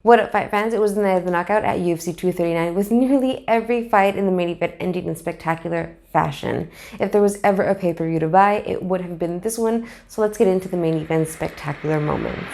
What up, fight fans? It was the night of the knockout at UFC 239, with nearly every fight in the main event ending in spectacular fashion. If there was ever a pay-per-view to buy, it would have been this one, so let's get into the main event's spectacular moments.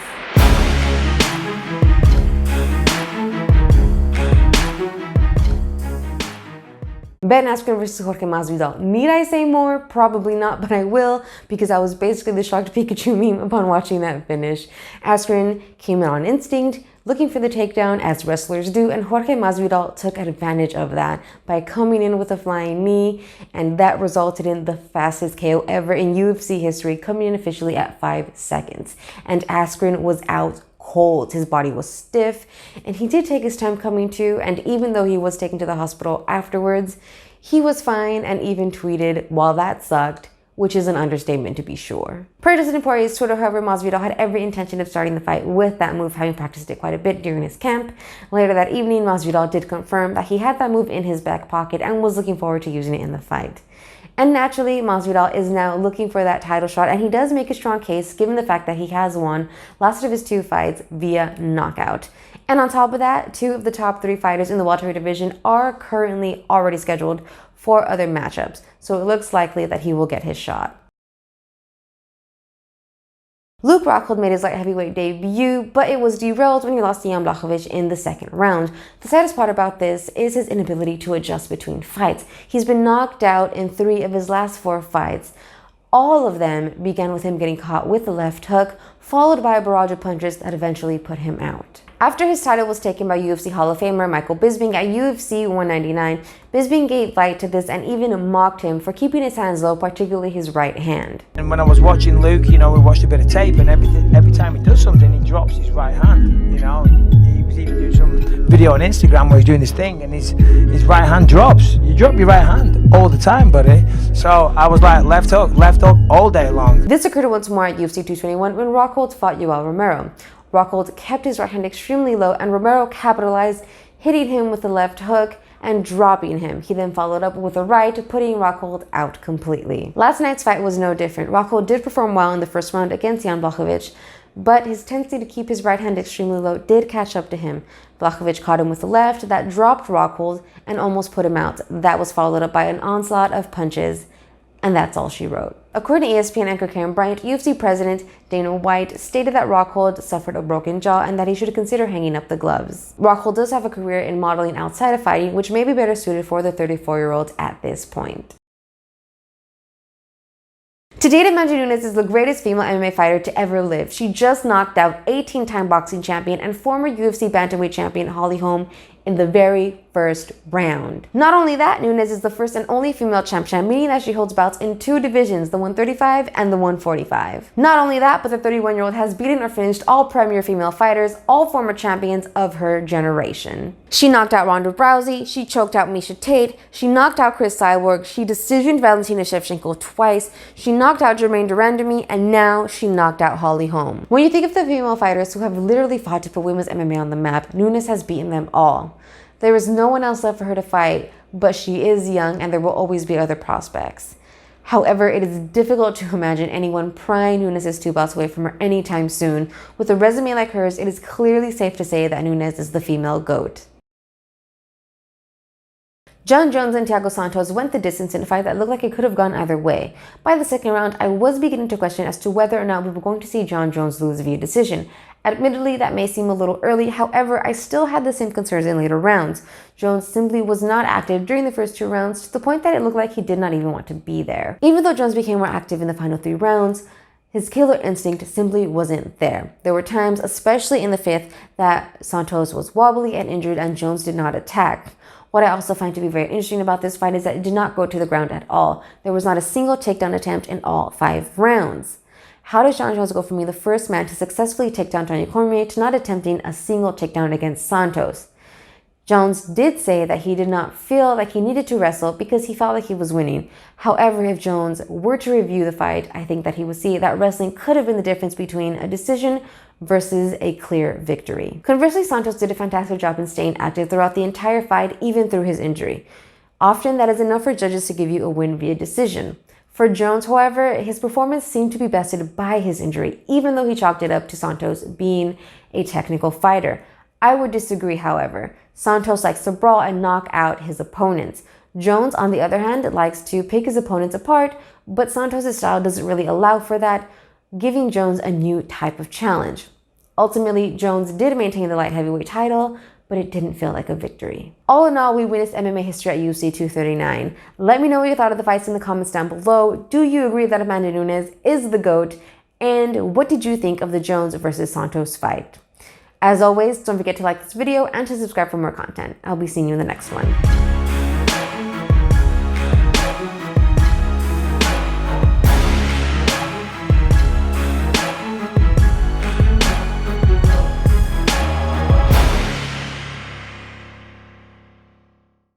Ben Askren versus Jorge Masvidal. Need I say more? Probably not, but I will, because I was basically the shocked Pikachu meme upon watching that finish. Askren came in on instinct, looking for the takedown as wrestlers do, and Jorge Masvidal took advantage of that by coming in with a flying knee, and that resulted in the fastest KO ever in UFC history, coming in officially at 5 seconds. And Askren was out cold. His body was stiff, and he did take his time coming to, and even though he was taken to the hospital afterwards, he was fine and even tweeted, "While that sucked," which is an understatement to be sure. Per Dustin Poirier's Twitter, however, Masvidal had every intention of starting the fight with that move, having practiced it quite a bit during his camp. Later that evening, Masvidal did confirm that he had that move in his back pocket and was looking forward to using it in the fight. And naturally, Masvidal is now looking for that title shot, and he does make a strong case given the fact that he has won last of his 2 fights via knockout. And on top of that, 2 of the top 3 fighters in the welterweight division are currently already scheduled for other matchups, so it looks likely that he will get his shot. Rockhold made his light heavyweight debut, but it was derailed when he lost to Jon Błachowicz in the 2nd round. The saddest part about this is his inability to adjust between fights. He's been knocked out in 3 of his last 4 fights. All of them began with him getting caught with the left hook, followed by a barrage of punches that eventually put him out. After his title was taken by UFC Hall of Famer Michael Bisping at UFC 199, Bisping gave fight to this and even mocked him for keeping his hands low, particularly his right hand. And when I was watching Luke, we watched a bit of tape, and every time he does something, he drops his right hand. He was even doing some video on Instagram where he's doing this thing, and his right hand drops. You drop your right hand all the time, buddy. So I was like, left hook all day long. This occurred once more at UFC 221 when Rockhold fought Yoel Romero. Rockhold kept his right hand extremely low, and Romero capitalized, hitting him with the left hook and dropping him. He then followed up with a right, putting Rockhold out completely. Last night's fight was no different. Rockhold did perform well in the first round against Jon Błachowicz, but his tendency to keep his right hand extremely low did catch up to him. Błachowicz caught him with the left that dropped Rockhold and almost put him out. That was followed up by an onslaught of punches, and that's all she wrote. According to ESPN anchor Karen Bryant, UFC president Dana White stated that Rockhold suffered a broken jaw and that he should consider hanging up the gloves. Rockhold does have a career in modeling outside of fighting, which may be better suited for the 34-year-old at this point. To date, Amanda Nunes is the greatest female MMA fighter to ever live. She just knocked out 18-time boxing champion and former UFC bantamweight champion Holly Holm in the very first round. Not only that, Nunes is the first and only female champ, meaning that she holds bouts in 2 divisions, the 135 and the 145. Not only that, but the 31-year-old has beaten or finished all premier female fighters, all former champions of her generation. She knocked out Ronda Rousey, she choked out Miesha Tate, she knocked out Chris Cyborg, she decisioned Valentina Shevchenko twice, she knocked out Germaine Durandamy, and now she knocked out Holly Holm. When you think of the female fighters who have literally fought to put women's MMA on the map, Nunes has beaten them all. There is no one else left for her to fight, but she is young and there will always be other prospects. However, it is difficult to imagine anyone prying Nunes' 2 bouts away from her anytime soon. With a resume like hers, it is clearly safe to say that Nunes is the female GOAT. Jon Jones and Thiago Santos went the distance in a fight that looked like it could have gone either way. By the 2nd round, I was beginning to question as to whether or not we were going to see Jon Jones lose via decision. Admittedly, that may seem a little early, however, I still had the same concerns in later rounds. Jones simply was not active during the first 2 rounds to the point that it looked like he did not even want to be there. Even though Jones became more active in the final 3 rounds, his killer instinct simply wasn't there. There were times, especially in the 5th, that Santos was wobbly and injured and Jones did not attack. What I also find to be very interesting about this fight is that it did not go to the ground at all. There was not a single takedown attempt in all 5 rounds. How does Jon Jones go from being the first man to successfully take down Daniel Cormier to not attempting a single takedown against Santos? Jones did say that he did not feel like he needed to wrestle because he felt like he was winning. However, if Jones were to review the fight, I think that he would see that wrestling could have been the difference between a decision versus a clear victory. Conversely, Santos did a fantastic job in staying active throughout the entire fight, even through his injury. Often that is enough for judges to give you a win via decision. For Jones, however, his performance seemed to be bested by his injury, even though he chalked it up to Santos being a technical fighter. I would disagree, however. Santos likes to brawl and knock out his opponents. Jones, on the other hand, likes to pick his opponents apart, but Santos' style doesn't really allow for that, giving Jones a new type of challenge. Ultimately, Jones did maintain the light heavyweight title, but it didn't feel like a victory. All in all, we witnessed MMA history at UFC 239. Let me know what you thought of the fights in the comments down below. Do you agree that Amanda Nunes is the GOAT? And what did you think of the Jones versus Santos fight? As always, don't forget to like this video and to subscribe for more content. I'll be seeing you in the next one.